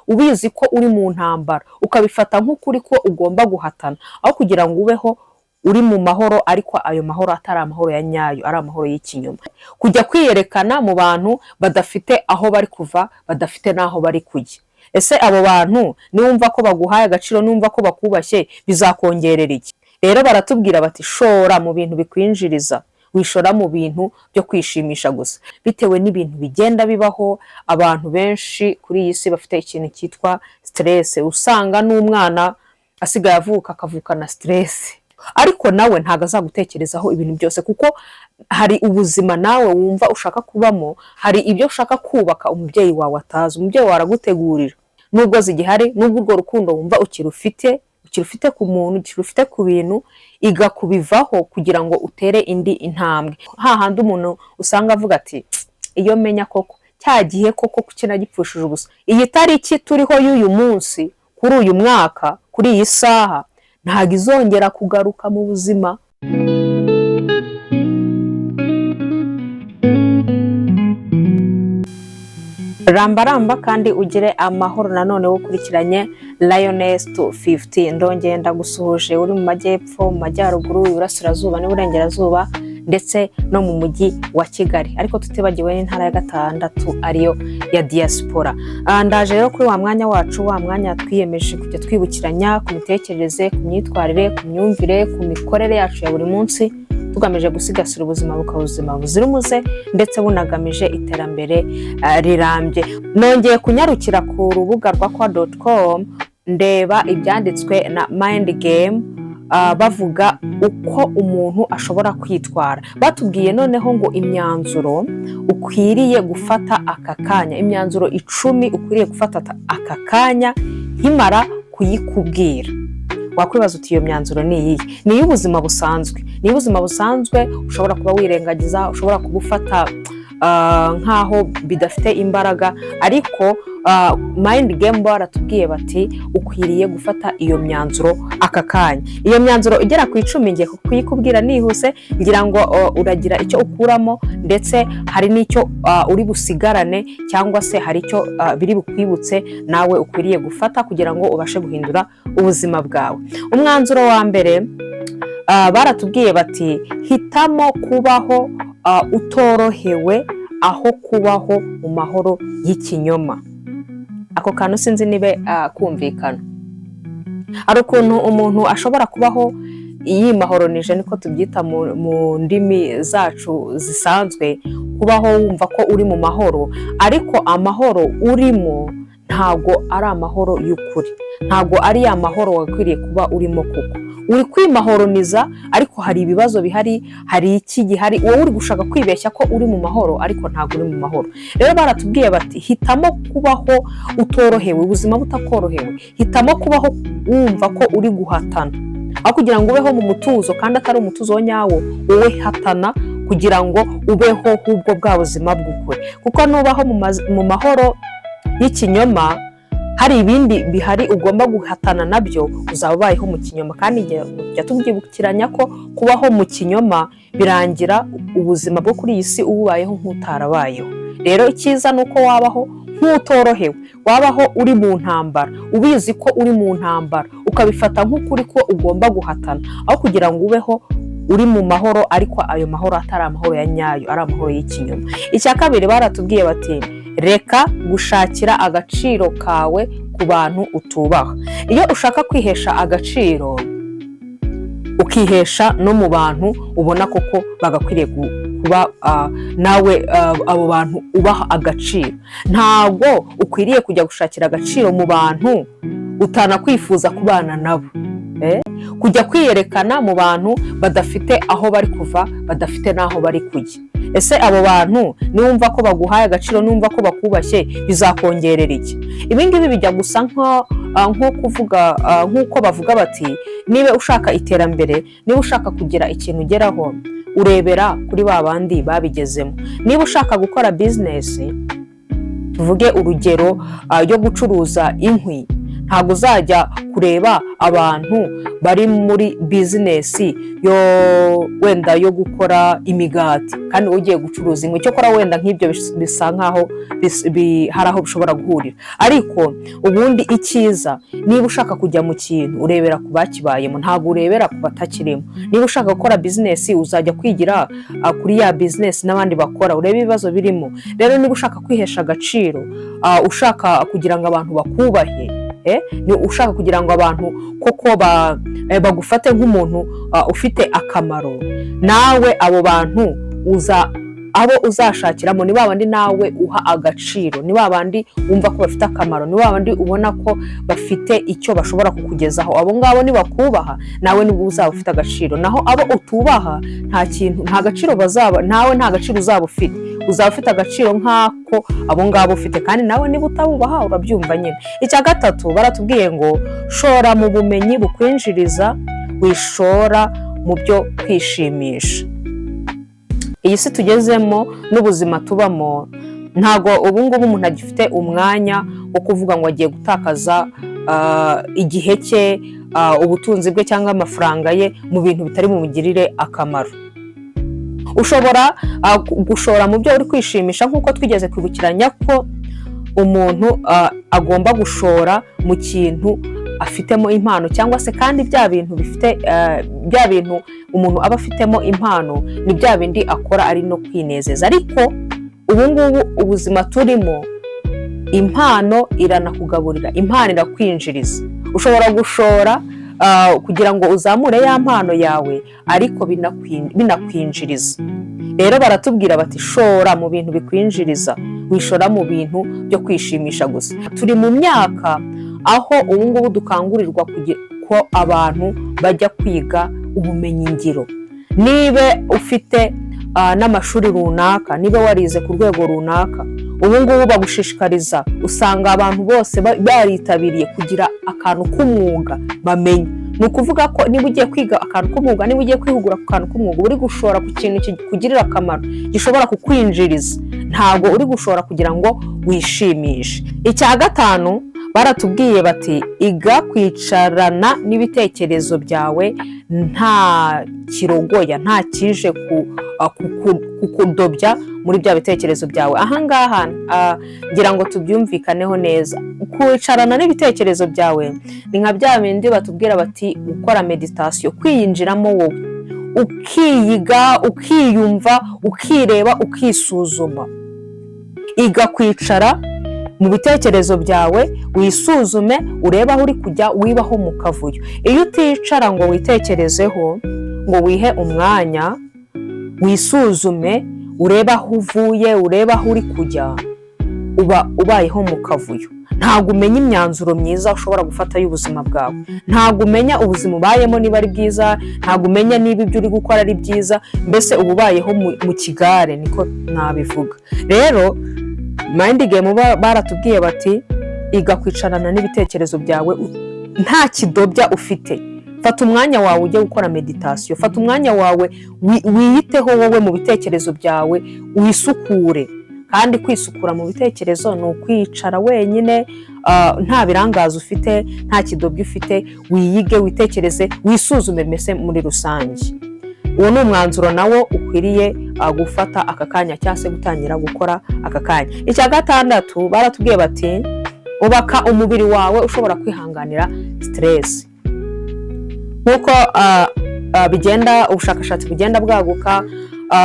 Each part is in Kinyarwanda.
ubizi ko uri mu ntambara, ukabifata nk'ukuri ko ugomba guhatana, aho kugira ngo ubeho uri mu mahoro ariko ayo mahoro atari amahoro ya nyayo, ari amahoro y'ikinyoma. Kujya kwiyerekana mu bantu badafite aho bari kuva, badafite n'aho bari kujya. Ese abo bantu niwumva ko baguhaye agaciro, niwumva ko bakubashye, bizakongerera iki? Rero baratubwira bati shora mu bintu bikwinjiriza, wishora mu bintu byo kwishimisha gusa. Bitewe n'ibintu bigenda bibaho, abantu benshi kuri iyi si bafite ikintu cyitwa stress. Usanga n'umwana asigaye avuka akavukana stress, ariko nawe ntago azagutekerezaho ibintu byose, kuko hari ubuzima nawe wumva ushaka kubamo, hari ibyo ushaka kubaka umubyeyi wawe atazi. Umubyeyi wawe aragutegurira, nubwo zigihari, nubwo urwo rukundo wumva ukirufite ku muntu, ukirufite ku bintu, iga kubivaho kugira ngo utere indi intambwe. Hahandi umuntu usanga avuga ati iyo menya koko cyagiye koko kukinagipfushije ubusa, iyi tariki turiho y'uyu munsi, kuri uyu mwaka, kuri iyi saha, ntago izongera kugaruka mu buzima. Ramba kandi ugire amahoro. Nanone ukurikiranye Lioness 250, ndongeye ndagusuhuje uri mu majyepfo, mu majyaruguru, iburasirazuba n'iburengerazuba, ndetse no mu mujyi wa Kigali, ariko tutibagiwe n'intara ya 6 ariyo ya diaspora. Ndaje rero kuri wa mwanya wacu, wa mwanya twiyemeje kujya twibukiranya ku mitekerereze, ku myitwarire, ku myumvire, ku mikorere yacu ya buri munsi, tugamije gusigasira ubuzima bukabuzima buzira umuze, ndetse bunagamije iterambere rirambye. Nongeye kunyarukira ku rubuga rwa kwa.com ndeba ibyanditswe na Mind Game, bavuga uko umuntu ashobora kwitwara. Batubwiye noneho ngo imyanzuro ukwiriye gufata aka kanya, imyanzuro 10 ukwiriye gufata aka kanya nkimara kuyikubwira. Wakwibaza uti iyo myanzuro ni iyi? Ni y'ubuzima busanzwe. Ni y'ubuzima busanzwe ushobora kuba wirengagiza, ushobora kubufata nkaho bidafite imbaraga, ariko Mind Game baratubwiye bati ukwiriye gufata iyo myanzuro aka kanya. Iyo myanzuro igera ku 10 ngiye kuyikubwira nihuse, ngira ngo uragira icyo ukuramo, ndetse hari n'icyo uri busigarane, cyangwa se hari icyo biri bukwibutse nawe ukwiriye gufata kugira ngo ubashe guhindura ubuzima bwawe. Umwanzuro wa mbere, baratubwiye bati hitamo kubaho utorohewe aho kubaho mu mahoro y'ikinyoma. Ako kantu sinzi nibe kumvikana. Ari ukuntu umuntu ashobora kubaho yimahoronije, niko tubyita mu ndimi zacu zisanzwe, kubaho wumva ko uri mu mahoro, ariko amahoro urimo ntago ari amahoro y'ukuri, ntago ari ya mahoro wakwiriye kuba urimo. Kuko uri kwimahoroniza, ariko hari ibibazo bihari, hari iki gihari, wowe uri gushaka kwibeshya ko uri mu mahoro, ariko ntago uri mu mahoro. Rero baratubwiye bati hitamo kubaho utorohewe, ubuzima butakorohewe. Hitamo kubaho wumva ko uri guhatana, aho kugira ngo ubeho mu mutuzo, kandi atari umutuzo wo nyawo, wowe hatana kugira ngo ubeho hubwo bwa buzima bw'ukuri. Kuko nubaho mu mahoro y'ikinyoma, hari ibindi bihari ugomba guhatana nabyo, uzaba ubayeho mu kinyoma. Kandi jya tubyibukiranya ko kubaho mu kinyoma birangira ubuzima bwo kuri iyi si ububayeho nk'utarabayeho. Rero icyiza ni uko wabaho nk'utorohewe, wabaho uri mu ntambara, ubizi ko uri mu ntambara, ukabifata nk'ukuri ko ugomba guhatana, aho kugira ngo ubeho uri mu mahoro ariko ayo mahoro atari amahoro ya nyayo, ari amahoro y'ikinyoma. Icya kabiri baratubwiye bati reka gushakira agaciro kawe ku bantu utubaha. Iyo ushaka kwihesha agaciro, ukihesha no mu bantu ubona koko bagakwiriye kuba nawe abo bantu ubaha agaciro. Ntago ukwiriye kujya gushakira agaciro mu bantu utanakwifuza kubana nabo. Kujya kwiyerekana mu bantu badafite aho bari kuva, badafite n'aho bari kujya. Ese abo bantu niwumva ko baguhaye agaciro, niwumva ko bakubashye, bizakongerera iki? Ibi ngibi bijya gusa nko kuvuga, nk'uko bavuga bati niba ushaka iterambere, niba ushaka kugira ikintu ugeraho, urebera kuri ba bandi babigezemo. Niba ushaka gukora business, tuvuge urugero yo gucuruza inkwi, ntabwo uzajya kureba abantu bari muri bizinesi yo wenda yo gukora imigati kandi ugiye gucuruza inkwi, cyo kora wenda nk'ibyo bisa nkaho hari aho bishobora guhurira, ariko ubundi icyiza niba ushaka kujya mu kintu urebera ku bakibayemo, ntabwo urebera ku batakirimo. Niba ushaka gukora bizinesi uzajya kwigira kuri ya bizinesi n'abandi bakora, urebe ibibazo birimo. Rero niba ushaka kwihesha agaciro, ushaka kugira ngo abantu bakubahe, ushaka kugira ngo abantu koko bagufate nk'umuntu ufite akamaro, nawe abo bantu abo uzashakiramo ni babandi nawe uha agaciro, ni babandi wumva ko bafite akamaro, ni babandi ubona ko bafite icyo bashobora kukugezaho. Abo ngabo nibakubaha nawe nibwo uzaba ufite agaciro, naho abo utubaha nta gaciro bazaba, nawe nta gaciro uzaba ufite. Uzaba ufite agaciro nk'ako abo ngabo ufite, kandi nawe niba utabubaha urabyumva nyine. Icya gatatu baratubwiye ngo shora mu bumenyi bukwinjiriza, wishora mu byo kwishimisha. Iyi si tugezemo n'ubuzima tubamo, ntago ubu ngubu umuntu agifite umwanya wo kuvuga ngo agiye gutakaza igihe cye, ubutunzi bwe cyangwa amafaranga ye mu bintu bitari bumugirire akamaro. Ushobora gushora mu byo uri kwishimisha, nk'uko twigeze kwibukiranya ko umuntu agomba gushora mu kintu afitemo impano, cyangwa se kandi bya bintu umuntu aba afitemo impano ni bya bindi akora ari no kwinezeza. Ariko ubu ngubu ubuzima turimo, impano iranakugaburira, impano irakwinjiriza. Ushobora gushora kugira ngo uzamure ya mpano yawe, ariko binakwinjiriza. Rero baratubwira bati shora mu bintu bikwinjiriza, wishora mu bintu byo kwishimisha gusa. Turi mu myaka aho ubu ngubu dukangurirwa ko abantu bajya kwiga ubumenyi ngiro. Niba ufite n'amashuri runaka, niba warize ku rwego runaka, ubu ngubu bagushishikariza, usanga abantu bose baritabiriye kugira akantu k'umwuga bamenya. Ni ukuvuga ko niba ugiye kwiga akantu k'umwuga, niba ugiye kwihugura ku kantu k'umwuga, uri gushora ku kintu kikugirira akamaro, gishobora kukwinjiriza, ntabwo uri gushora kugira ngo wishimishe. Icya gatanu baratubwiye bati iga kwicarana n'ibitekerezo byawe nta kirogoya, nta kije kukudobya muri bya bitekerezo byawe. Ahangaha ngira ngo tubyumvikaneho neza. Kwicarana n'ibitekerezo byawe ni nka bya bindi batubwira bati gukora meditation, kwiyinjiramo wowe, ukiyiga, ukiyumva, ukireba, ukisuzuma. Iga kwicara mu bitekerezo byawe, wisuzume, urebe aho uri kujya, wibaho mu kavuyo. Iyo uticara ngo witekerezeho, ngo wihe umwanya, wisuzume, urebe aho uvuye, urebe aho uri kujya, uba ubayeho mu kavuyo. Ntabwo umenya imyanzuro myiza ushobora gufata y'ubuzima bwawe, ntabwo umenya ubuzima ubayemo niba ari bwiza, ntabwo umenya niba ibyo uri gukora ari byiza, mbese uba ubayeho mu kigare, niko nabivuga. Rero mind game baratubwiye bati iga kwicarana n'ibitekerezo byawe nta kidobya ufite. Fata umwanya wawe ujye gukora meditation, fata umwanya wawe wiyiteho wowe mu bitekerezo byawe, wisukure. Kandi kwisukura mu bitekerezo ni ukwicara wenyine, nta birangaza ufite, nta kidobya ufite, wiyige, witekereze, wisuzume mbese muri rusange. Uwo ni umwanzuro nawo ukwiriye gufata aka kanya, cyangwa se gutangira gukora aka kanya. Icya gatandatu baratubwiye bati ubaka umubiri wawe ushobora kwihanganira stress. Nkuko ubushakashatsi bugenda bwaguka,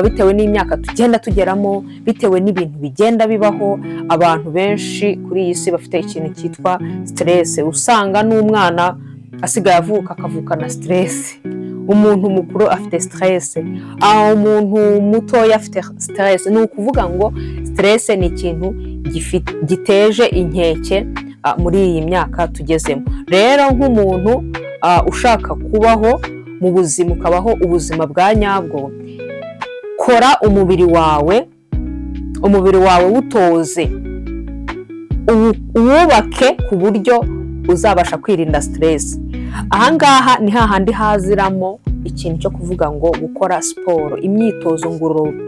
bitewe n'imyaka tugenda tugeramo, bitewe n'ibintu bigenda bibaho, abantu benshi kuri iyi si bafite ikintu cyitwa stress. Usanga n'umwana asigaye akavukana stress, umuntu mukuru afite stress, umuntu mutoya afite stress. Ni ukuvuga ngo stress ni ikintu giteje inkeke muri iyi myaka tugezemo. Rero nk'umuntu ushaka kubaho mu buzima, ukabaho ubuzima bwa nyabwo, kora umubiri wawe wutoze, uwubake ku buryo uzabasha kwirinda stress. Ahangaha ni hahandi haziramo ikintu cyo kuvuga ngo gukora siporo, imyitozo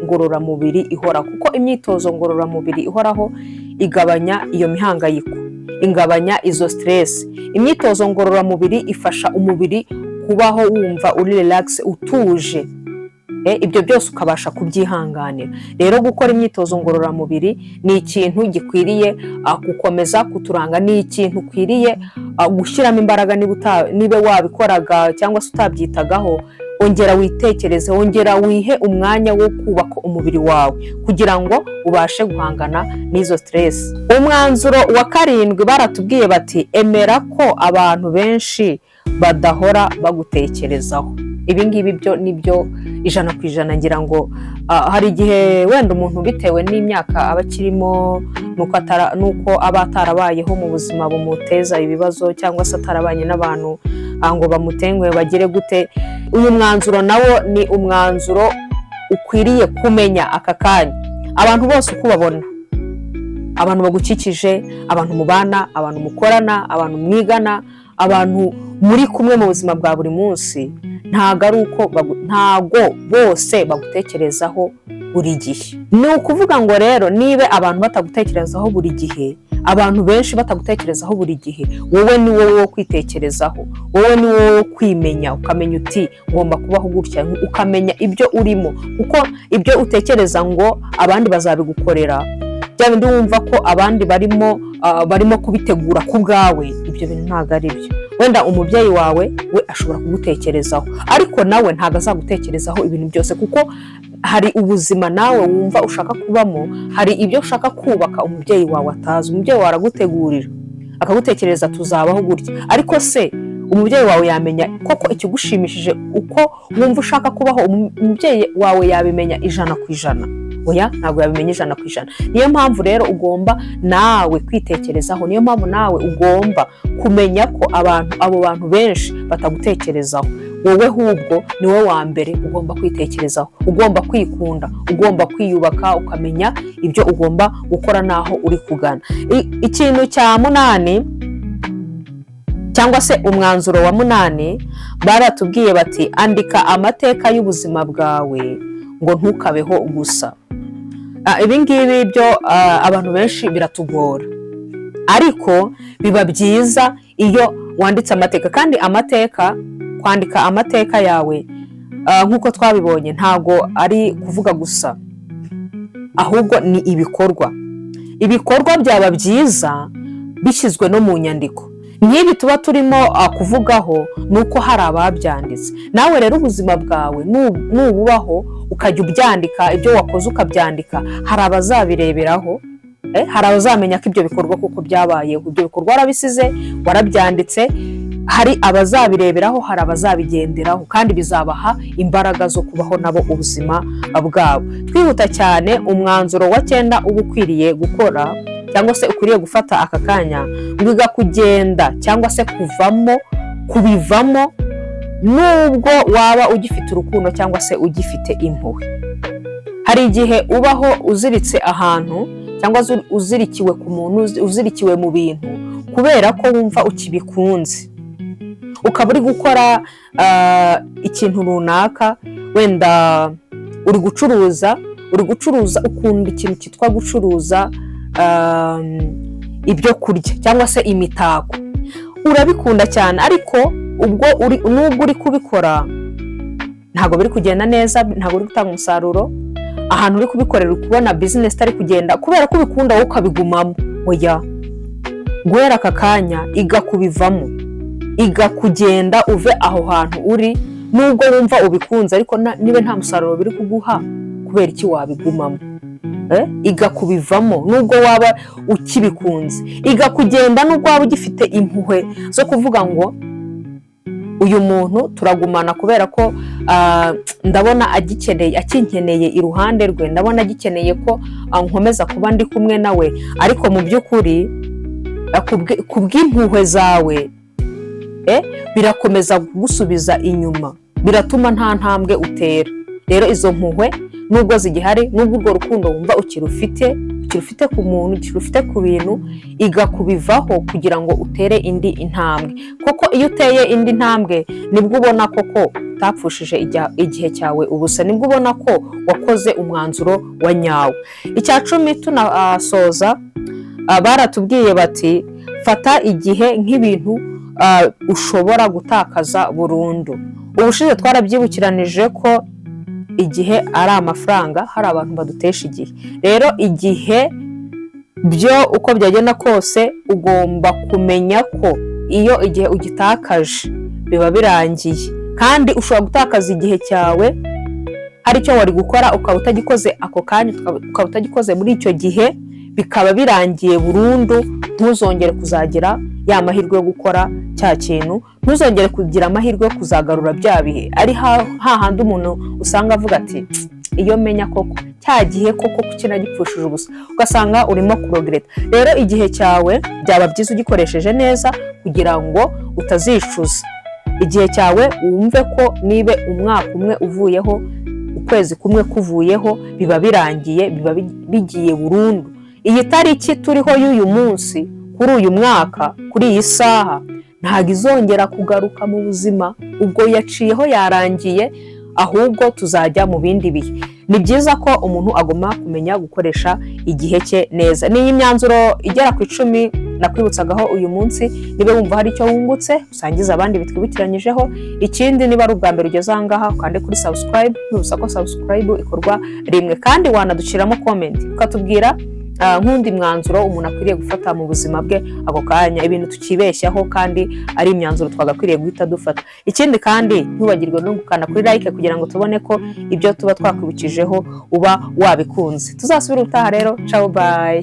ngororamubiri ihoraho, kuko imyitozo ngororamubiri ihoraho igabanya iyo mihangayiko, ingabanya izo stress. Imyitozo ngororamubiri ifasha umubiri kubaho wumva uri relax, utuje, ibyo byose ukabasha kubyihanganira. Rero gukora imyitozo ngororamubiri ni ikintu gikwiriye gukomeza kuturanga, ni ikintu ukwiriye gushyiramo imbaraga. Niba wabikoraga cyangwa se utabyitagaho, ongera witekereze, ongera wihe umwanya wo kubaka umubiri wawe kugira ngo ubashe guhangana n'izo stress. Umwanzuro wa 7 baratubwiye bati emera ko abantu benshi badahora bagutekerezaho. Ibi ngibi byo nibyo 100% ngira ngo hari igihe wenda umuntu bitewe n'imyaka abakirimo nuko aba atarabayeho mu buzima bumuteza ibibazo, cyangwa se atarabanye n'abantu ngo bamutengwe bagire gute. Uyu mwanzuro nawo ni umwanzuro ukwiriye kumenya aka kanya. Abantu bose uko babona, abantu bagukikije, abantu mubana, abantu mukorana, abantu mwigana, abantu muri kumwe mu buzima bwa buri munsi, ntago bose bagutekerezaho buri gihe. Ni ukuvuga ngo rero niba abantu batagutekerezaho buri gihe, abantu benshi batagutekerezaho buri gihe, wowe ni wowe wo kwitekerezaho, wowe ni wowe wo kwimenya, ukamenya uti ngomba kubaho gutya, ukamenya ibyo urimo, kuko ibyo utekereza ngo abandi bazabigukorera, bya bindi wumva ko abandi barimo kubitegura ku bwawe, ibyo bintu ntabwo ari byo. Wenda umubyeyi wawe we ashobora kugutekerezaho, ariko nawe ntabwo azagutekerezaho ibintu byose, kuko hari ubuzima nawe wumva ushaka kubamo, hari ibyo ushaka kubaka umubyeyi wawe atazi. Umubyeyi wawe aragutegurira, akagutekereza tuzabaho gutya, ariko se umubyeyi wawe yamenya koko ikigushimishije uko wumva ushaka kubaho? Umubyeyi wawe yabimenya 100%? Oya, ntabwo yabimenya 100%. Niyo mpamvu rero ugomba nawe kwitekerezaho, niyo mpamvu nawe ugomba kumenya ko abo bantu benshi batagutekerezaho. Wowe hubwo ni wowe wa mbere ugomba kwitekerezaho, ugomba kwikunda, ugomba kwiyubaka, ukamenya ibyo ugomba gukora naho uri kugana. Ikintu cya 8 cyangwa se umwanzuro wa 8 baratubwiye bati andika amateka y'ubuzima bwawe ngo ntukabeho gusa. Ibi ngibi byo abantu benshi biratugora, ariko biba byiza iyo wanditse amateka. Kandi kwandika amateka yawe nk'uko twabibonye ntago ari kuvuga gusa, ahubwo ni ibikorwa byaba byiza bishyizwe no mu nyandiko. Nk'ibi tuba turimo kuvugaho nuko hari ababyanditse. Nawe rero ubuzima bwawe nububaho ukajya ubyandika, ibyo wakoze ukabyandika, hari abazabireberaho, hari abazamenya ko ibyo bikorwa kuko byabayeho, ibyo bikorwa warabisize, warabyanditse, hari abazabireberaho, hari abazabigenderaho, kandi bizabaha imbaraga zo kubaho nabo ubuzima bwabo. Twihuta cyane, umwanzuro wa 9 uba ukwiriye gukora cyangwa se ukwiriye gufata aka kanya, wiga kugenda cyangwa se kubivamo nubwo waba ugifite urukundo cyangwa se ugifite impuhwe. Hari igihe ubaho uziritse ahantu cyangwa uzirikiwe ku muntu, uzirikiwe mu bintu kubera ko wumva ukibikunze, ukaba uri gukora ikintu runaka, wenda uri gucuruza ukunda ikintu cyitwa gucuruza ibyo kurya cyangwa se imitako, urabikunda cyane, ariko nubwo uri kubikora ntabwo biri kugenda neza, ntabwo uri gutanga umusaruro. Ahantu uri kubikorera uri kubona business itari kugenda kubera ko ubikunda wowe ukabigumamo. Oya, guhera aka kanya iga kubivamo, iga kugenda uve aho hantu uri, nubwo wumva ubikunze, ariko niba nta musaruro biri kuguha, kubera iki wabigumamo? Iga kubivamo nubwo waba ukibikunze, iga kugenda nubwo waba ugifite impuhwe zo kuvuga ngo uyu muntu turagumana kubera ko ndabona akinkeneye iruhande rwe, ndabona agikeneye ko nkomeza kuba ndi kumwe nawe, ariko mu by'ukuri kubw'impuhwe zawe birakomeza gusubiza inyuma, biratuma nta ntambwe utera. Rero izo mpuhwe nubwo zigihari, nubwo urwo rukundo wumva ukirufite ku muntu, ukirufite ku bintu, iga kubivaho kugira ngo utere indi intambwe. Koko iyo uteye indi ntambwe nibwo ubona koko utapfushije igihe cyawe ubusa, nibwo ubona ko wakoze umwanzuro wa nyawo. Icya 10 tunasoza, baratubwiye bati fata igihe nk'ibintu ushobora gutakaza burundu. Ubushize twarabyibukiranije ko igihe ari amafaranga, hari abantu badutesha igihe. Rero igihe byo uko byagenda kose ugomba kumenya ko iyo igihe ugitakaje biba birangiye, kandi ushobora gutakaza igihe cyawe hari icyo wari gukora ukaba utagikoze ako kanya, ukaba utagikoze muri icyo gihe, bikaba birangiye burundu. Ntuzongere kuzagira ya mahirwe yo gukora cya kintu, ntuzongere kugira amahirwe yo kuzagarura bya bihe. Ari hahandi umuntu usanga avuga ati iyo menya koko cya gihe koko kinagipfushije ubusa, ugasanga urimo kurogereta. Rero igihe cyawe byaba byiza ugikoresheje neza kugira ngo utazicuza. Igihe cyawe wumve ko niba umwaka umwe uvuyeho, ukwezi kumwe kuvuyeho, biba birangiye, biba bigiye burundu. Iyi tariki turiho y'uyu munsi, kuri uyu mwaka, kuri iyi saha, ntabwo izongera kugaruka mu buzima. Ubwo yaciyeho yarangiye, ahubwo tuzajya mu bindi bihe. Ni byiza ko umuntu agomba kumenya gukoresha igihe cye neza. Ni imyanzuro igera ku 10 nakwibutsagaho uyu munsi. Niba wumva hari icyo wungutse, usangiza abandi bitwibukiranyijeho. Ikindi, niba ari ubwa mbere ugeze aha ngaha, ukande kuri subscribe. Nubusha ko subscribe ikorwa rimwe, kandi wanadushiramo comment ukatubwira nk'undi mwanzuro umuntu akwiriye gufata mu buzima bwe ako kanya, ibintu tukibeshyaho kandi ari imyanzuro twagakwiriye guhita dufata. Ikindi kandi, ntubagirwe no gukanda kuri like kugira ngo tubone ko ibyo tuba twakwibukijeho uba wabikunze. Tuzasubira utaha rero. Ciao, bye.